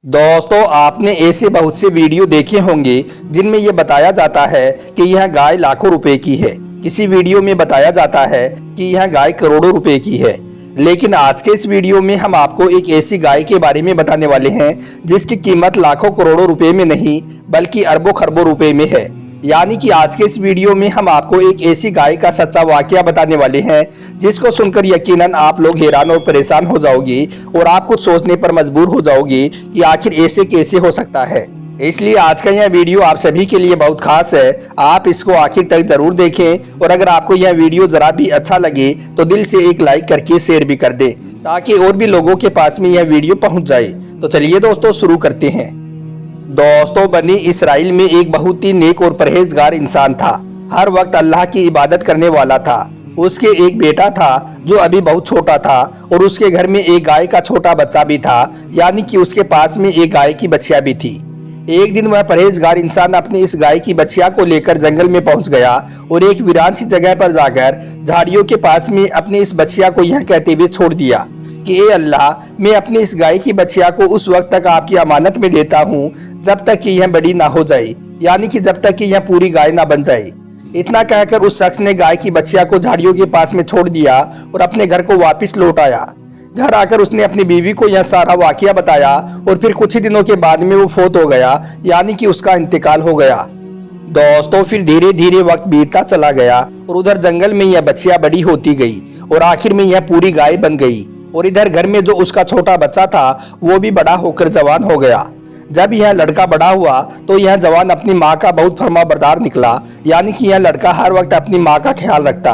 दोस्तों, आपने ऐसे बहुत से वीडियो देखे होंगे जिनमें यह बताया जाता है कि यह गाय लाखों रुपए की है। किसी वीडियो में बताया जाता है कि यह गाय करोड़ों रुपए की है। लेकिन आज के इस वीडियो में हम आपको एक ऐसी गाय के बारे में बताने वाले हैं जिसकी कीमत लाखों करोड़ों रुपए में नहीं बल्कि अरबों खरबों रुपए में है। यानी कि आज के इस वीडियो में हम आपको एक ऐसी गाय का सच्चा वाकया बताने वाले हैं जिसको सुनकर यकीनन आप लोग हैरान और परेशान हो जाओगे और आप कुछ सोचने पर मजबूर हो जाओगे कि आखिर ऐसे कैसे हो सकता है। इसलिए आज का यह वीडियो आप सभी के लिए बहुत खास है। आप इसको आखिर तक जरूर देखें और अगर आपको यह वीडियो जरा भी अच्छा लगे तो दिल से एक लाइक करके शेयर भी कर दें ताकि और भी लोगों के पास में यह वीडियो पहुंच जाए। तो चलिए दोस्तों, शुरू करते हैं। दोस्तों, बनी इसराइल में एक बहुत ही नेक और परहेजगार इंसान था। हर वक्त अल्लाह की इबादत करने वाला था। उसके एक बेटा था जो अभी बहुत छोटा था और उसके घर में एक गाय का छोटा बच्चा भी था, यानी कि उसके पास में एक गाय की बछिया भी थी। एक दिन वह परहेजगार इंसान अपनी इस गाय की बछिया को लेकर जंगल में पहुंच गया और एक वीरान सी जगह पर जाकर झाड़ियों के पास में अपनी इस बछिया को यह कहते हुए छोड़ दिया कि ए अल्लाह, मैं अपनी इस गाय की बछिया को उस वक्त तक आपकी अमानत में देता हूँ जब तक कि यह बड़ी ना हो जाए, यानी कि जब तक कि यह पूरी गाय ना बन जाए। इतना कहकर उस शख्स ने गाय की बछिया को झाड़ियों के पास में छोड़ दिया और अपने घर को वापस लौट आया। घर आकर उसने अपनी बीवी को यह सारा वाकया बताया और फिर कुछ ही दिनों के बाद में वो फौत हो गया, यानी कि उसका इंतकाल हो गया। दोस्तों, फिर धीरे धीरे वक्त बीतता चला गया और उधर जंगल में यह बछिया बड़ी होती गई और आखिर में यह पूरी गाय बन गई। और इधर घर में जो उसका छोटा बच्चा था वो भी बड़ा होकर जवान हो गया। जब यह लड़का बड़ा हुआ तो यह जवान अपनी माँ का बहुत फरमाबरदार निकला, यानी कि यह लड़का हर वक्त अपनी माँ का ख्याल रखता।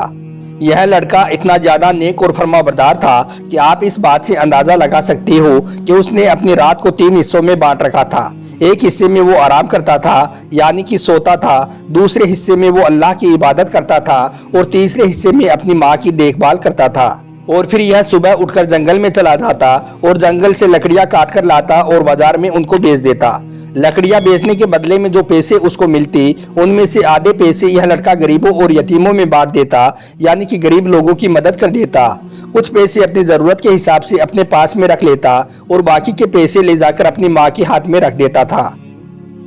यह लड़का इतना ज्यादा नेक और फरमाबरदार था कि आप इस बात से अंदाजा लगा सकते हो कि उसने अपनी रात को 3 हिस्सों में बांट रखा था। एक हिस्से में वो आराम करता था, यानी कि सोता था। दूसरे हिस्से में वो अल्लाह की इबादत करता था और तीसरे हिस्से में अपनी माँ की देखभाल करता था। और फिर यह सुबह उठकर जंगल में चला जाता और जंगल से लकड़ियां काट कर लाता और बाजार में उनको बेच देता। लकड़ियां बेचने के बदले में जो पैसे उसको मिलती उनमें से आधे पैसे यह लड़का गरीबों और यतीमों में बांट देता, यानी कि गरीब लोगों की मदद कर देता। कुछ पैसे अपनी जरूरत के हिसाब से अपने पास में रख लेता और बाकी के पैसे ले जाकर अपनी माँ के हाथ में रख देता था।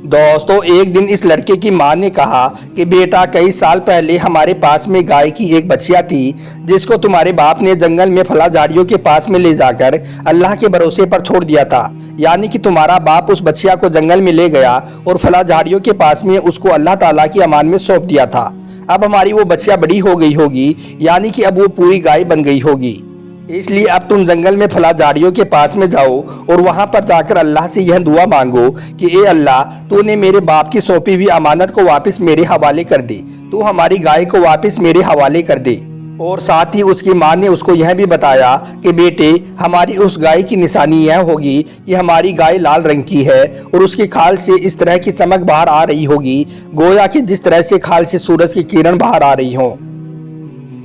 दोस्तों, एक दिन इस लड़के की माँ ने कहा कि बेटा, कई साल पहले हमारे पास में गाय की एक बछिया थी जिसको तुम्हारे बाप ने जंगल में फला झाड़ियों के पास में ले जाकर अल्लाह के भरोसे पर छोड़ दिया था। यानी कि तुम्हारा बाप उस बछिया को जंगल में ले गया और फला झाड़ियों के पास में उसको अल्लाह ताला की अमान में सौंप दिया था। अब हमारी वो बछिया बड़ी हो गई होगी, यानी कि अब वो पूरी गाय बन गई होगी। इसलिए अब तुम जंगल में फला झाड़ियों के पास में जाओ और वहां पर जाकर अल्लाह से यह दुआ मांगो कि ए अल्लाह, तूने मेरे बाप की सौंपी हुई अमानत को वापस मेरे हवाले कर दे, तू हमारी गाय को वापस मेरे हवाले कर दे। और साथ ही उसकी माँ ने उसको यह भी बताया कि बेटे, हमारी उस गाय की निशानी यह होगी कि हमारी गाय लाल रंग की है और उसकी खाल से इस तरह की चमक बाहर आ रही होगी, गोया कि जिस तरह से खाल से सूरज की किरण बाहर आ रही हो।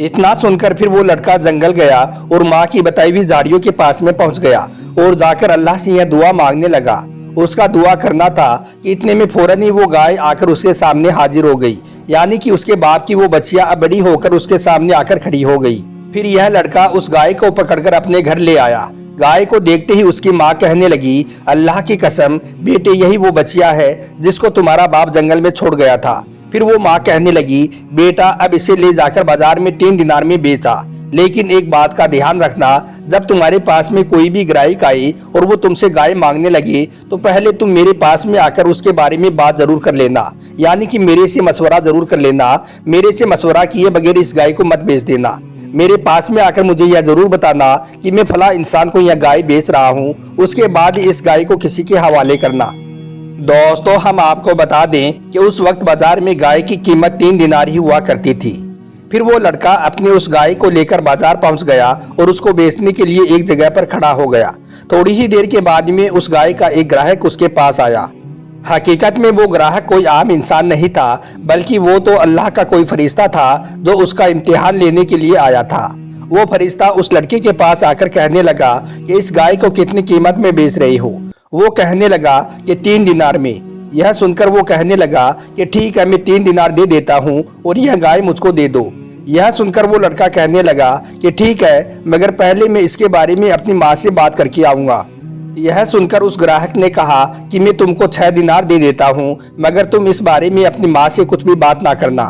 इतना सुनकर फिर वो लड़का जंगल गया और माँ की बताई हुई झाड़ियों के पास में पहुंच गया और जाकर अल्लाह से यह दुआ मांगने लगा। उसका दुआ करना था कि इतने में फौरन ही वो गाय आकर उसके सामने हाजिर हो गई, यानी कि उसके बाप की वो बछिया अब बड़ी होकर उसके सामने आकर खड़ी हो गई। फिर यह लड़का उस गाय को पकड़कर अपने घर ले आया। गाय को देखते ही उसकी माँ कहने लगी, अल्लाह की कसम बेटे, यही वो बछिया है जिसको तुम्हारा बाप जंगल में छोड़ गया था। फिर वो माँ कहने लगी, बेटा, अब इसे ले जाकर बाजार में 3 दिनार में बेचा। लेकिन एक बात का ध्यान रखना, जब तुम्हारे पास में कोई भी ग्राहक आई और वो तुमसे गाय मांगने लगे तो पहले तुम मेरे पास में आकर उसके बारे में बात जरूर कर लेना, यानी कि मेरे से मशवरा जरूर कर लेना। मेरे से मशवरा किए बगैर इस गाय को मत बेच देना। मेरे पास में आकर मुझे यह जरूर बताना कि मैं फला इंसान को यह गाय बेच रहा हूँ, उसके बाद इस गाय को किसी के हवाले करना। दोस्तों, हम आपको बता दें कि उस वक्त बाजार में गाय की कीमत 3 दिनार ही हुआ करती थी। फिर वो लड़का अपने उस गाय को लेकर बाजार पहुंच गया और उसको बेचने के लिए एक जगह पर खड़ा हो गया। थोड़ी ही देर के बाद में उस गाय का एक ग्राहक उसके पास आया। हकीकत में वो ग्राहक कोई आम इंसान नहीं था, बल्कि वो तो अल्लाह का कोई फरिश्ता था जो उसका इम्तिहान लेने के लिए आया था। वो फरिश्ता उस लड़के के पास आकर कहने लगा कि इस गाय को कितनी कीमत में बेच रही हो। वो कहने लगा कि 3 दिनार में। यह सुनकर वो कहने लगा कि ठीक है, मैं 3 दिनार दे देता हूँ और यह गाय मुझको दे दो। यह सुनकर वो लड़का कहने लगा कि ठीक है, मगर पहले मैं इसके बारे में अपनी माँ से बात करके आऊँगा। यह सुनकर उस ग्राहक ने कहा कि मैं तुमको 6 दिनार दे देता हूँ, मगर तुम इस बारे में अपनी माँ से कुछ भी बात ना करना।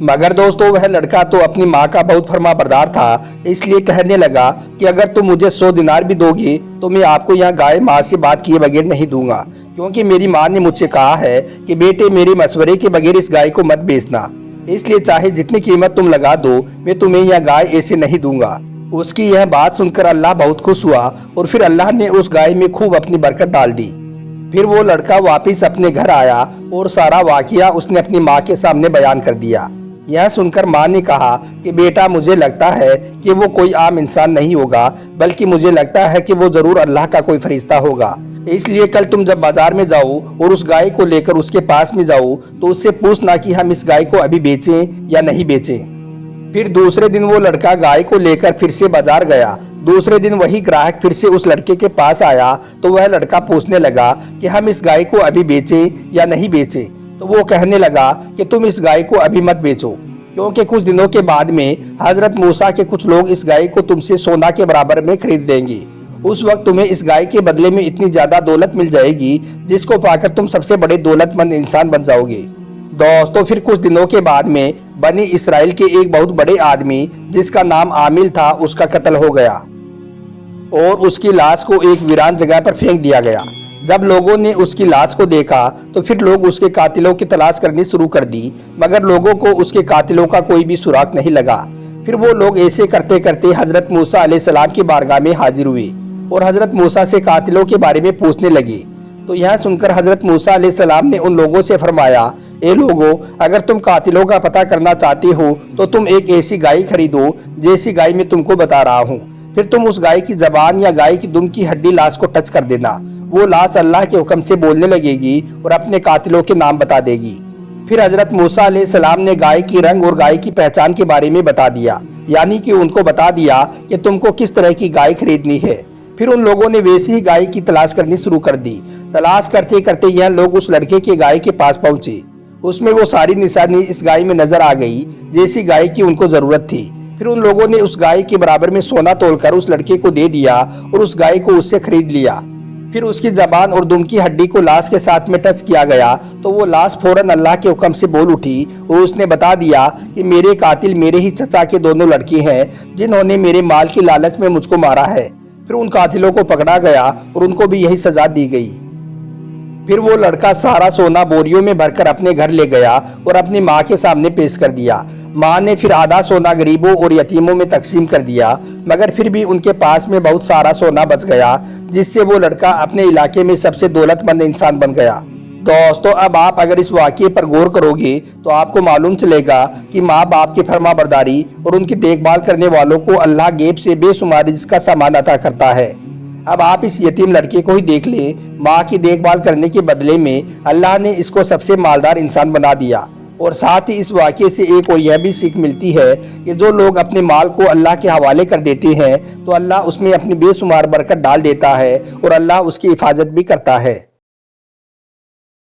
मगर दोस्तों वह लड़का तो अपनी माँ का बहुत फरमाबरदार था, इसलिए कहने लगा कि अगर तुम मुझे 100 दिनार भी दोगे तो मैं आपको यहाँ गाय माँ से बात किए बगैर नहीं दूंगा, क्योंकि मेरी माँ ने मुझसे कहा है कि बेटे मेरे मशवरे के बगैर इस गाय को मत बेचना, इसलिए चाहे जितनी कीमत तुम लगा दो मैं तुम्हें यह गाय ऐसे नहीं दूंगा। उसकी यह बात सुनकर अल्लाह बहुत खुश हुआ और फिर अल्लाह ने उस गाय में खूब अपनी बरकत डाल दी। फिर वो लड़का वापस अपने घर आया और सारा वाकया उसने अपनी माँ के सामने बयान कर दिया। यह सुनकर माँ ने कहा कि बेटा मुझे लगता है कि वो कोई आम इंसान नहीं होगा, बल्कि मुझे लगता है कि वो जरूर अल्लाह का कोई फरिश्ता होगा। इसलिए कल तुम जब बाजार में जाओ और उस गाय को लेकर उसके पास में जाओ तो उससे पूछना कि हम इस गाय को अभी बेचें या नहीं बेचें। फिर दूसरे दिन वो लड़का गाय को लेकर फिर से बाजार गया। दूसरे दिन वही ग्राहक फिर से उस लड़के के पास आया तो वह लड़का पूछने लगा कि हम इस गाय को अभी बेचें या नहीं बेचें। तो वो कहने लगा कि तुम इस गाय को अभी मत बेचो, क्योंकि कुछ दिनों के बाद में हजरत मूसा के कुछ लोग इस गाय को तुमसे सोना के बराबर में खरीद लेंगे। उस वक्त तुम्हें इस गाय के बदले में इतनी ज्यादा दौलत मिल जाएगी जिसको पाकर तुम सबसे बड़े दौलतमंद इंसान बन जाओगे। दोस्तों फिर कुछ दिनों के बाद में बनी इसराइल के एक बहुत बड़े आदमी जिसका नाम आमिल था उसका कत्ल हो गया और उसकी लाश को एक वीरान जगह पर फेंक दिया गया। जब लोगों ने उसकी लाश को देखा तो फिर लोग उसके कातिलों की तलाश करनी शुरू कर दी, मगर लोगों को उसके कातिलों का कोई भी सुराग नहीं लगा। फिर वो लोग ऐसे करते करते हजरत मूसा अलैहिस्सलाम की बारगाह में हाजिर हुए और हजरत मूसा से कातिलों के बारे में पूछने लगे। तो यह सुनकर हजरत मूसा अलैहिस्सलाम ने उन लोगों से फरमाया, ए लोगों, अगर तुम कातिलों का पता करना चाहते हो तो तुम एक ऐसी गाय खरीदो जैसी गाय मैं तुमको बता रहा हूँ। फिर तुम उस गाय की जबान या गाय की दुम की हड्डी लाश को टच कर देना। वो लाश अल्लाह के हुक्म से बोलने लगेगी और अपने कातिलों के नाम बता देगी। फिर हजरत मूसा अलैहिस्सलाम ने गाय की रंग और गाय की पहचान के बारे में बता दिया, यानी कि उनको बता दिया कि तुमको किस तरह की गाय खरीदनी है। फिर उन लोगों ने वैसी ही गाय की तलाश करनी शुरू कर दी। तलाश करते करते यह लोग उस लड़के के गाय के पास पहुंचे। उसमें वो सारी निशानी इस गाय में नजर आ गई जैसी गाय की उनको जरूरत थी। फिर उन लोगों ने उस गाय के बराबर में सोना तोलकर उस लड़के को दे दिया और उस गाय को उससे खरीद लिया। फिर उसकी जबान और दुम की हड्डी को लाश के साथ में टच किया गया तो वो लाश फौरन अल्लाह के हुक्म से बोल उठी और उसने बता दिया कि मेरे कातिल मेरे ही चचा के दोनों लड़के हैं जिन्होंने मेरे माल की लालच में मुझको मारा है। फिर उन कातिलों को पकड़ा गया और उनको भी यही सजा दी गई। फिर वो लड़का सारा सोना बोरियों में भरकर अपने घर ले गया और अपनी माँ के सामने पेश कर दिया। माँ ने फिर आधा सोना गरीबों और यतीमों में तकसीम कर दिया, मगर फिर भी उनके पास में बहुत सारा सोना बच गया, जिससे वो लड़का अपने इलाके में सबसे दौलतमंद इंसान बन गया। दोस्तों अब आप अगर इस वाक़ये पर गौर करोगे तो आपको मालूम चलेगा कि माँ बाप की फरमाबरदारी और उनकी देखभाल करने वालों को अल्लाह गैब से बेशुमार रिज़्क़ का सामान अता करता है। अब आप इस यतीम लड़के को ही देख लें, माँ की देखभाल करने के बदले में अल्लाह ने इसको सबसे मालदार इंसान बना दिया। और साथ ही इस वाक़ये से एक और यह भी सीख मिलती है कि जो लोग अपने माल को अल्लाह के हवाले कर देते हैं तो अल्लाह उसमें अपनी बेशुमार बरकत डाल देता है और अल्लाह उसकी हिफाजत भी करता है।